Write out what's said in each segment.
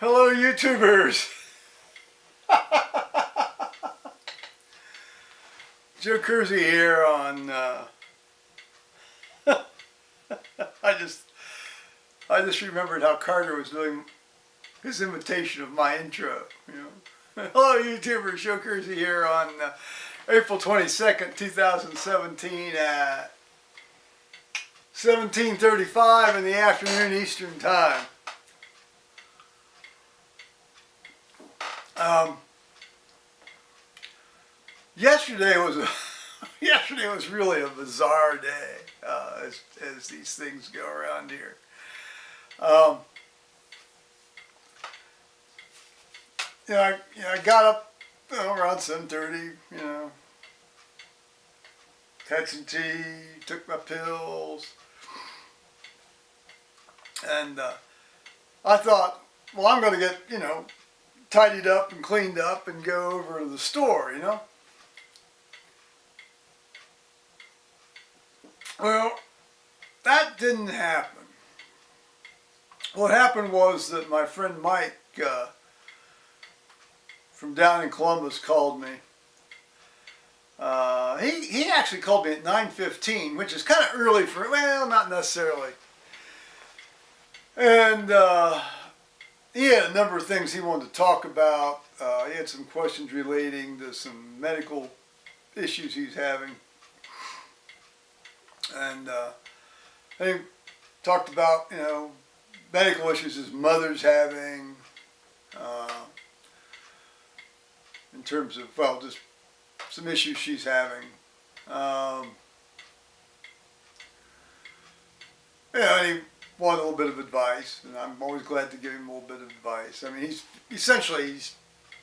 Hello, YouTubers. Joe Kersey here on. I just remembered how Carter was doing his imitation of my intro. Hello, YouTubers. Joe Kersey here on April 22nd, 2017 at 17:35 in the afternoon Eastern Time. Yesterday was really a bizarre day as these things go around here. I got up around 7:30. Had some tea, took my pills, and I thought, well, I'm going to get tidied up and cleaned up and go over to the store. Well, that didn't happen. What happened was that my friend Mike from down in Columbus called me. He actually called me at 9:15, which is kind of early for, well, not necessarily. And he had a number of things he wanted to talk about. He had some questions relating to some medical issues he's having. And he talked about, medical issues his mother's having, in terms of, well, just some issues she's having. And he wanted a little bit of advice, and I'm always glad to give him a little bit of advice. I mean, he's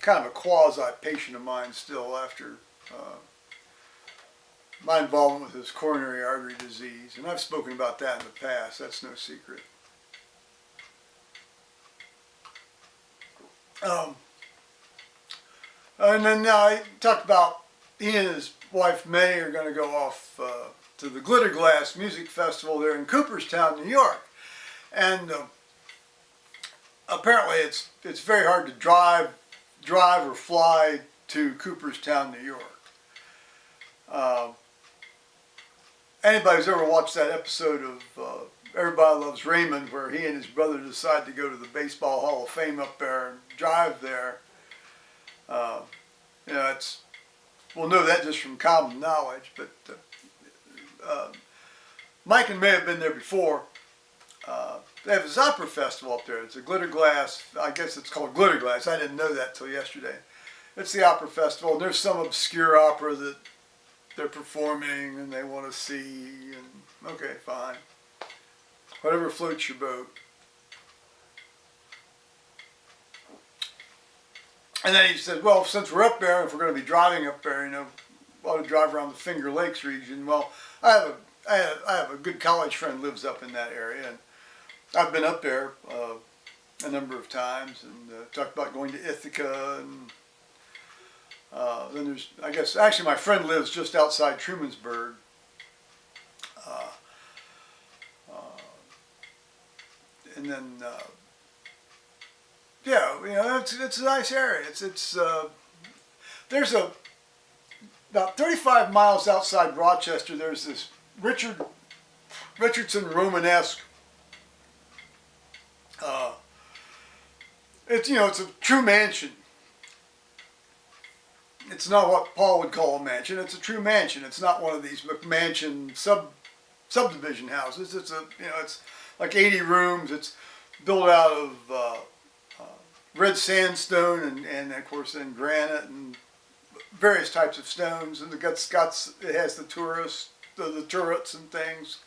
kind of a quasi-patient of mine still after my involvement with his coronary artery disease, and I've spoken about that in the past. That's no secret. And then I talked about he and his wife May are going to go off to the Glitter Glass Music Festival there in Cooperstown, New York. And apparently it's very hard to drive or fly to Cooperstown, New York. Anybody who's ever watched that episode of Everybody Loves Raymond, where he and his brother decide to go to the Baseball Hall of Fame up there and drive there, we'll know that just from common knowledge. But Mike and May have been there before. They have this opera festival up there. It's a Glitter Glass. I guess it's called Glitter Glass. I didn't know that till yesterday. It's the opera festival, and there's some obscure opera that they're performing and they want to see, and okay, fine. Whatever floats your boat. And then he said, well, since we're up there, if we're going to be driving up there, we ought to drive around the Finger Lakes region. Well, I have a good college friend who lives up in that area, and I've been up there a number of times and talked about going to Ithaca, and then there's, I guess, actually my friend lives just outside Trumansburg. And then, it's a nice area. There's about 35 miles outside Rochester, there's this Richardson Romanesque. It's a true mansion. It's not what Paul would call a mansion. It's a true mansion. It's not one of these McMansion subdivision houses. It's like 80 rooms. It's built out of red sandstone and of course then granite and various types of stones. And it has the turrets and things.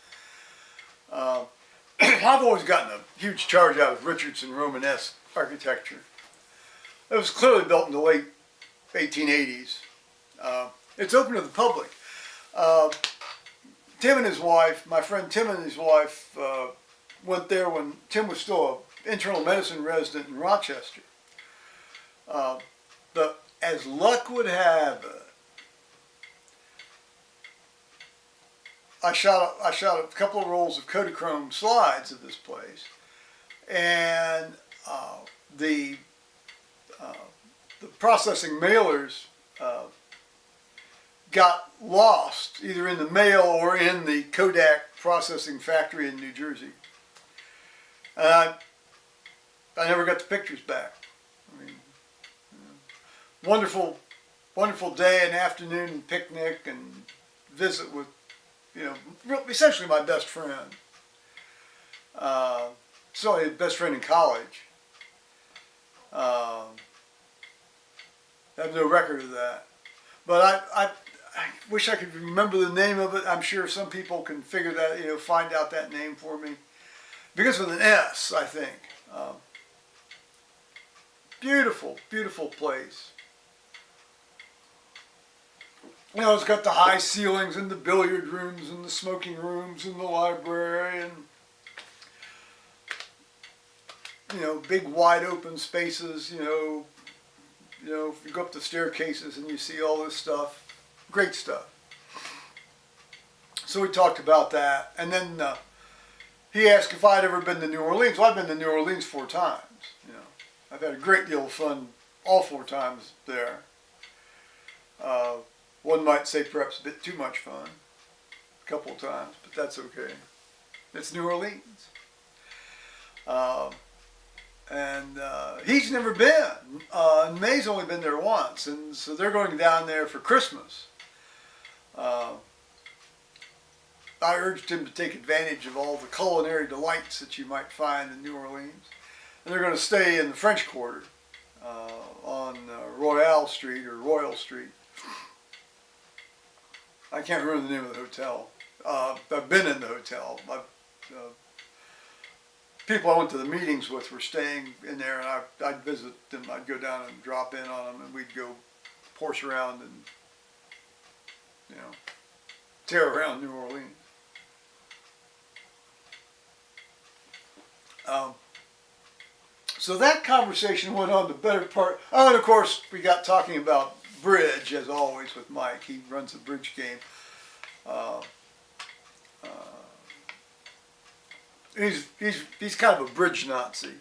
I've always gotten a huge charge out of Richardson Romanesque architecture. It was clearly built in the late 1880s. It's open to the public. Tim and his wife, my friend Tim and his wife, went there when Tim was still an internal medicine resident in Rochester. But as luck would have it, I shot a couple of rolls of Kodachrome slides of this place, and the uh, the processing mailers got lost either in the mail or in the Kodak processing factory in New Jersey. I never got the pictures back. I mean, wonderful, wonderful day and afternoon and picnic and visit with, essentially my best friend. So I had best friend in college. I have no record of that. But I wish I could remember the name of it. I'm sure some people can figure that, find out that name for me. Begins with an S, I think. Beautiful, beautiful place. It's got the high ceilings and the billiard rooms and the smoking rooms and the library and, big wide open spaces, if you go up the staircases and you see all this stuff, great stuff. So we talked about that, and then he asked if I'd ever been to New Orleans. Well, I've been to New Orleans 4 times. I've had a great deal of fun all 4 times there. One might say perhaps a bit too much fun, a couple of times, but that's okay. It's New Orleans. And he's never been. And May's only been there once, and so they're going down there for Christmas. I urged him to take advantage of all the culinary delights that you might find in New Orleans. And they're going to stay in the French Quarter on Royal Street or Royal Street. I can't remember the name of the hotel. I've been in the hotel. People I went to the meetings with were staying in there, and I'd visit them. I'd go down and drop in on them, and we'd go horse around and, tear around New Orleans. So that conversation went on the better part. Oh, and of course, we got talking about bridge, as always, with Mike. He runs a bridge game. He's kind of a bridge Nazi,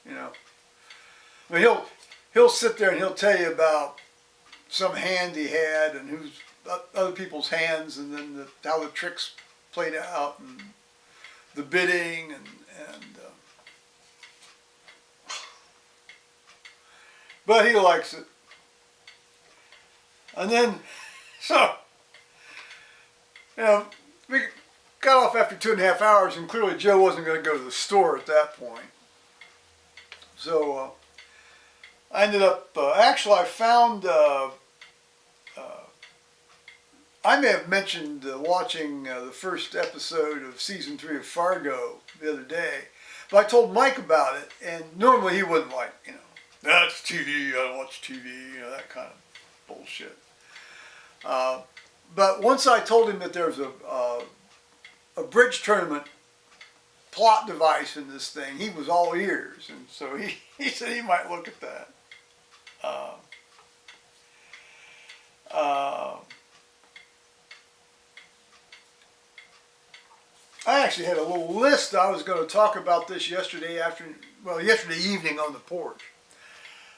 I mean, he'll sit there and he'll tell you about some hand he had and who's other people's hands, and then how the tricks played out and the bidding and but he likes it. And then, so, we got off after 2.5 hours, and clearly Joe wasn't going to go to the store at that point. So I ended up, actually I found, I may have mentioned watching the first episode of season 3 of Fargo the other day, but I told Mike about it, and normally he wouldn't like, that's TV, I don't watch TV, that kind of bullshit. But once I told him that there's a bridge tournament plot device in this thing, he was all ears, and so he said he might look at that. I actually had a little list. I was going to talk about this yesterday evening on the porch.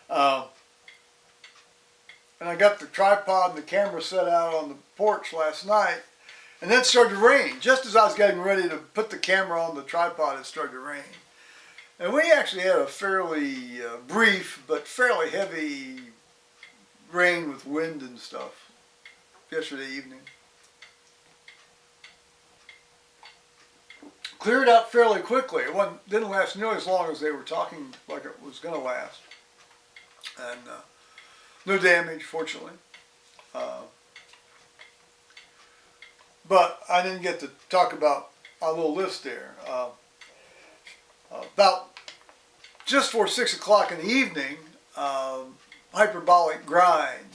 And I got the tripod and the camera set out on the porch last night, and then it started to rain. Just as I was getting ready to put the camera on the tripod, it started to rain. And we actually had a fairly brief but fairly heavy rain with wind and stuff yesterday evening. Cleared up fairly quickly. It didn't last nearly as long as they were talking like it was going to last. And no damage, fortunately. But I didn't get to talk about our little list there. About just before 6 o'clock in the evening, hyperbolic grind.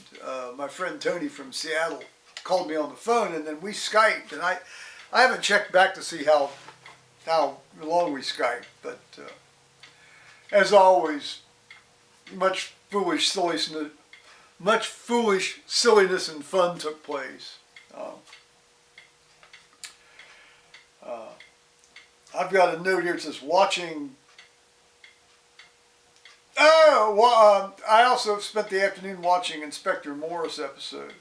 My friend Tony from Seattle called me on the phone, and then we Skyped. And I haven't checked back to see how long we Skyped, but as always, much foolish silliness and fun took place. I've got a note here that says watching No, I also spent the afternoon watching Inspector Morris episodes.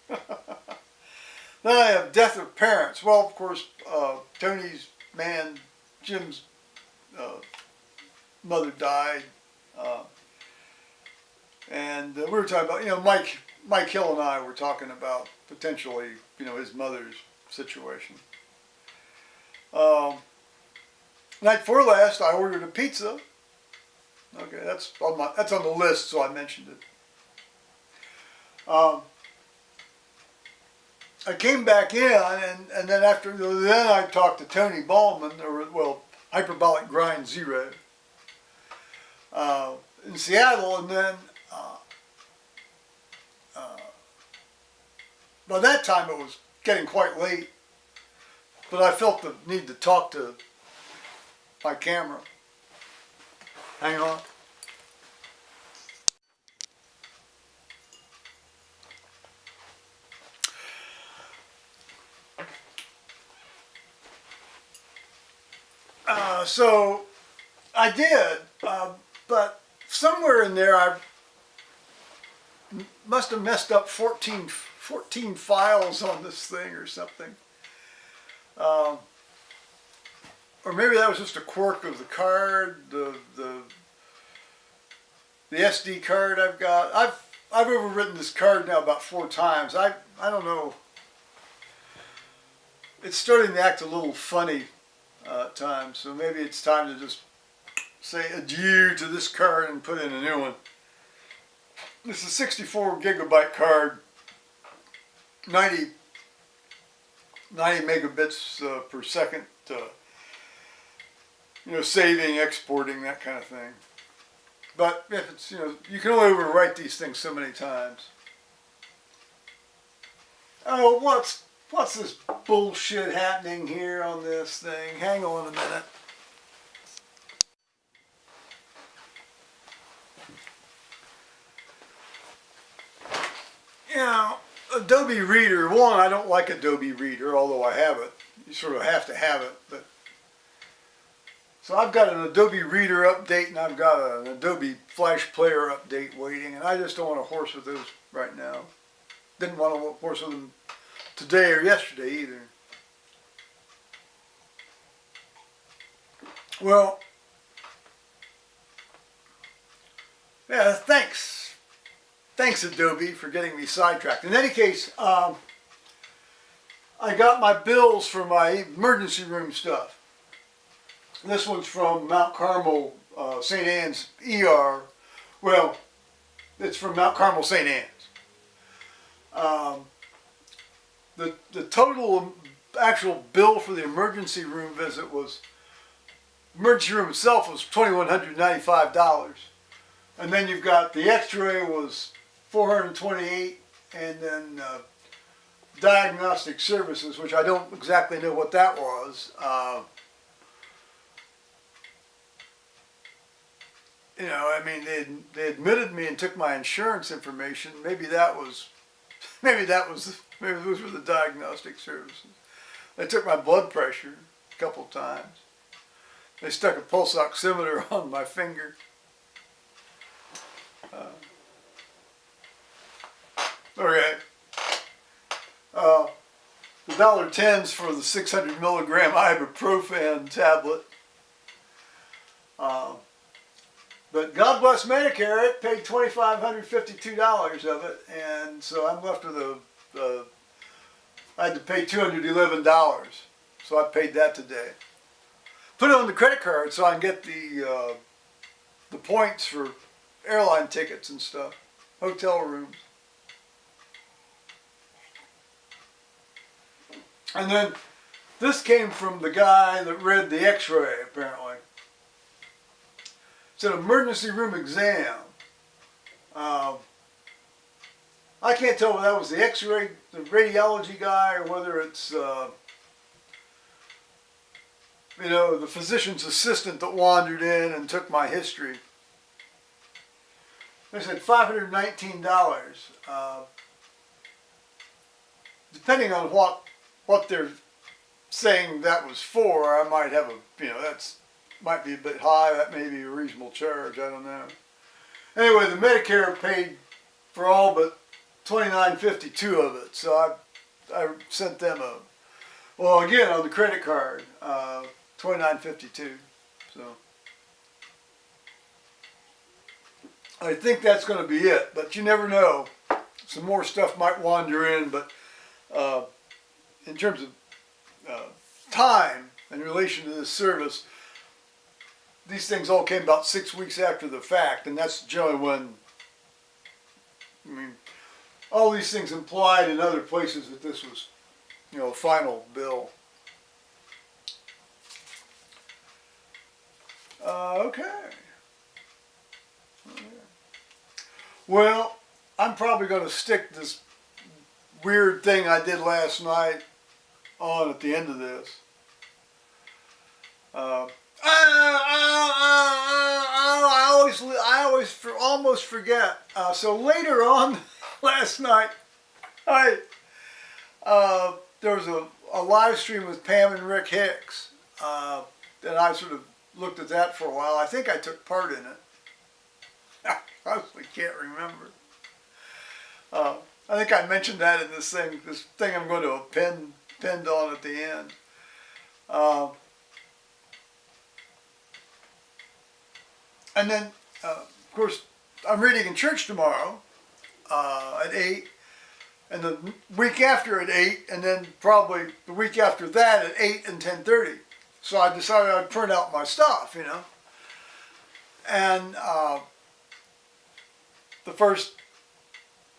Then I have Death of Parents. Well, of course, Tony's man, Jim's mother died. And we were talking about, Mike Hill and I were talking about potentially, his mother's situation. Night before last, I ordered a pizza. Okay, that's on the list, so I mentioned it. I came back in, and then I talked to Tony Ballman, Hyperbolic Grind Zero, in Seattle, and then by that time it was getting quite late, but I felt the need to talk to my camera. Hang on. So I did, but somewhere in there I must have messed up 14 files on this thing or something. Or maybe that was just a quirk of the card, the SD card I've got. I've overwritten this card now about 4 times. I don't know. It's starting to act a little funny at times, so maybe it's time to just say adieu to this card and put in a new one. This is a 64 gigabyte card, 90 megabits per second, saving, exporting, that kind of thing. But if it's, you can only overwrite these things so many times. Oh, what's this bullshit happening here on this thing? Hang on a minute. Adobe Reader, I don't like Adobe Reader, although I have it. You sort of have to have it. So I've got an Adobe Reader update and I've got an Adobe Flash Player update waiting, and I just don't want to horse with those right now. Didn't want to horse with them today or yesterday either. Well, yeah, thanks Adobe for getting me sidetracked. In any case, I got my bills for my emergency room stuff. This one's from Mount Carmel, St. Anne's ER. Well, it's from Mount Carmel, St. Anne's. The total actual bill for the emergency room visit emergency room itself was $2,195. And then you've got the x-ray was $428, and then diagnostic services, which I don't exactly know what that was. They admitted me and took my insurance information. Maybe those were the diagnostic services. They took my blood pressure a couple times. They stuck a pulse oximeter on my finger. Okay. The $1.10s for the 600 milligram ibuprofen tablet. But God bless Medicare, it paid $2,552 of it, and so I'm left with I had to pay $211, so I paid that today. Put it on the credit card so I can get the points for airline tickets and stuff, hotel rooms. And then this came from the guy that read the x-ray, apparently. It's an emergency room exam. I can't tell whether that was the x-ray, the radiology guy, or whether it's, the physician's assistant that wandered in and took my history. They said $519. Depending on what they're saying that was for, I might have might be a bit high. That may be a reasonable charge. I don't know. Anyway, the Medicare paid for all but $29.52 of it, so I sent them well, again on the credit card, $29.52. So I think that's going to be it, but you never know. Some more stuff might wander in, but in terms of time in relation to this service, these things all came about 6 weeks after the fact, and that's generally when, I mean, all these things implied in other places that this was, a final bill. Okay. Well, I'm probably going to stick this weird thing I did last night on at the end of this. I almost forget. So later on last night, there was a live stream with Pam and Rick Hicks, and I sort of looked at that for a while. I think I took part in it. I honestly can't remember. I think I mentioned that in this thing I'm going to append on at the end. And then, of course, I'm reading in church tomorrow at 8, and the week after at 8, and then probably the week after that at 8 and 10:30. So I decided I'd print out my stuff, And the first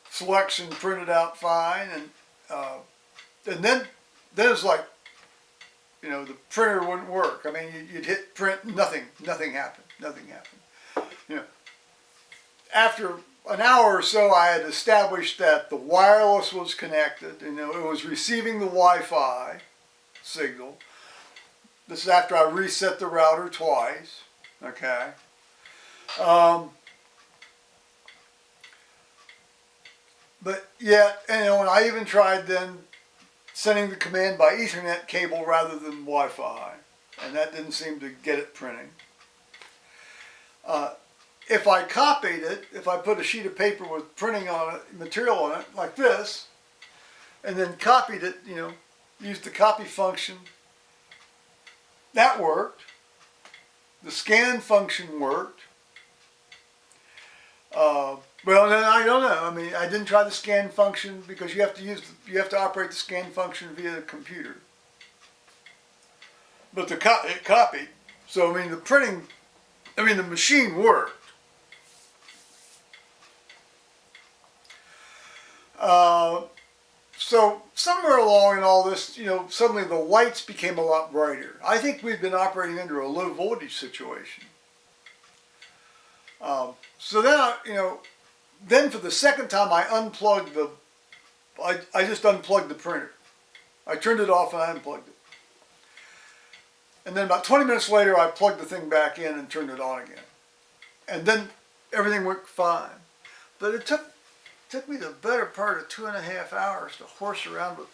selection printed out fine, and then it's like, the printer wouldn't work. I mean, you'd hit print, nothing happened. After an hour or so, I had established that the wireless was connected. It was receiving the Wi-Fi signal. This is after I reset the router twice. Okay. But yet, and I even tried then sending the command by Ethernet cable rather than Wi-Fi, and that didn't seem to get it printing. If I copied it, if I put a sheet of paper with printing on it, material on it, like this, and then copied it, used the copy function, that worked. The scan function worked. Well, then I don't know. I mean, I didn't try the scan function because you have to operate the scan function via the computer. But it copied. So I mean, the machine worked. So somewhere along in all this, suddenly the lights became a lot brighter. I think we've been operating under a low voltage situation. So then, then for the second time I unplugged I just unplugged the printer. I turned it off and I unplugged it. And then about 20 minutes later I plugged the thing back in and turned it on again. And then everything worked fine. But it took me the better part of 2.5 hours to horse around with,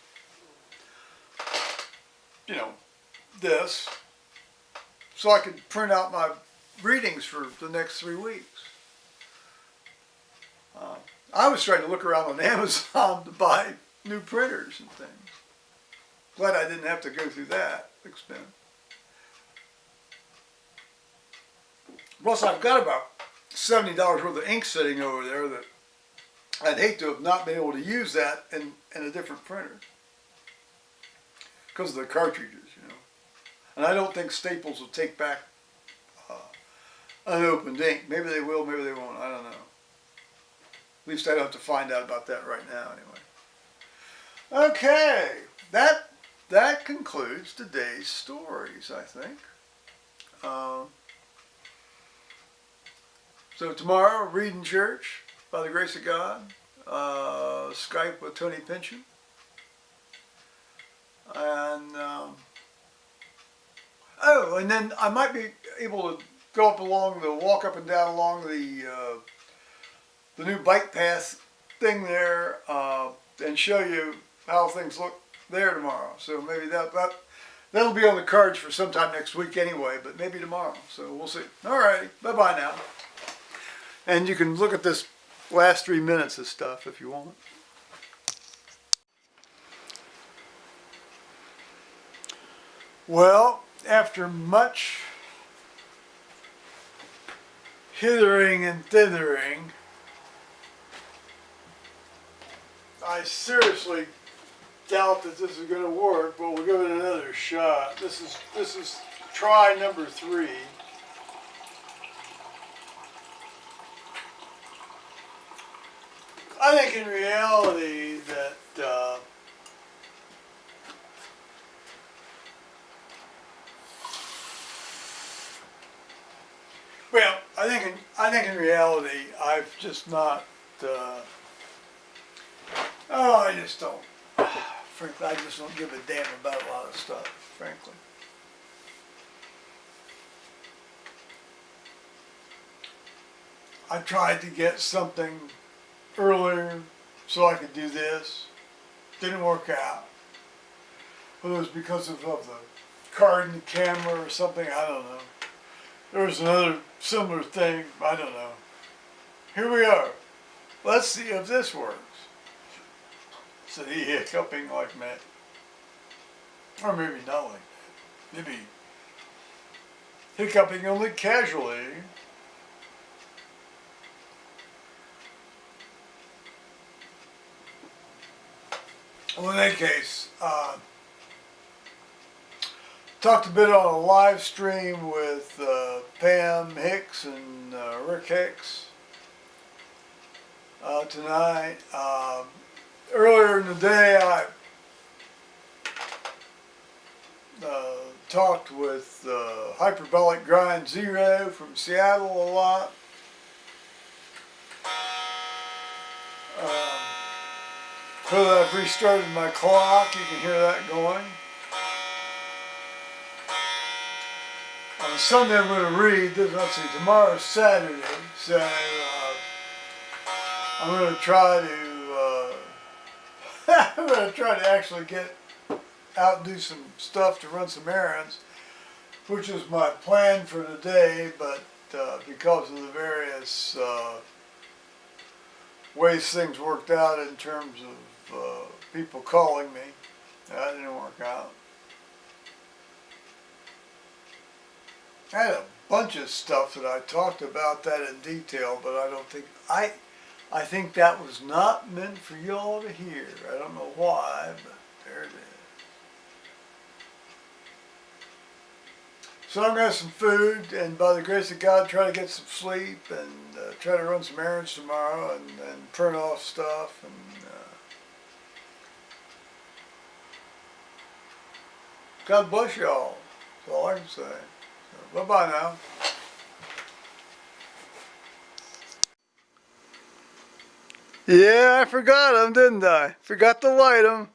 this, so I could print out my readings for the next 3 weeks. I was trying to look around on Amazon to buy new printers and things. Glad I didn't have to go through that expense. Plus, I've got about $70 worth of ink sitting over there that I'd hate to have not been able to use that in a different printer because of the cartridges, And I don't think Staples will take back unopened ink. Maybe they will, maybe they won't. I don't know. At least I don't have to find out about that right now, anyway. Okay, that concludes today's stories, I think. So tomorrow, read in church, by the grace of God. Skype with Tony Pynchon. And and then I might be able to walk up and down along the new bike path thing there, and show you how things look there tomorrow. So maybe that'll be on the cards for sometime next week anyway, but maybe tomorrow. So we'll see. All righty. Bye-bye now. And you can look at this last 3 minutes of stuff if you want. Well, after much hithering and thithering, I seriously doubt that this is going to work, but we'll give it another shot. This is try number 3. I think in reality that well, I think in reality I've just not. I just don't. Frankly, I just don't give a damn about a lot of stuff. Frankly. I tried to get something earlier so I could do this. Didn't work out. Whether it was because of the card in the camera or something, I don't know. There was another similar thing, I don't know. Here we are. Let's see if this works. Said he hiccuping like mad. Or maybe not like that. Maybe hiccuping only casually. Well, in any case, talked a bit on a live stream with Pam Hicks and Rick Hicks tonight. Earlier in the day, I talked with Hyperbolic Grind Zero from Seattle a lot. So that I've restarted my clock, you can hear that going. On Sunday I'm going to read this, let's see, tomorrow's Saturday, so I'm going to try to actually get out and do some stuff to run some errands, which is my plan for today, but because of the various ways things worked out in terms of people calling me, that didn't work out. I had a bunch of stuff that I talked about that in detail, but I don't think, I think that was not meant for y'all to hear. I don't know why, but there it is. So I'm going to have some food, and by the grace of God, try to get some sleep, and try to run some errands tomorrow, and print off stuff, and God bless y'all. That's all I can say. So, bye-bye now. Yeah, I forgot them, didn't I? Forgot to light them.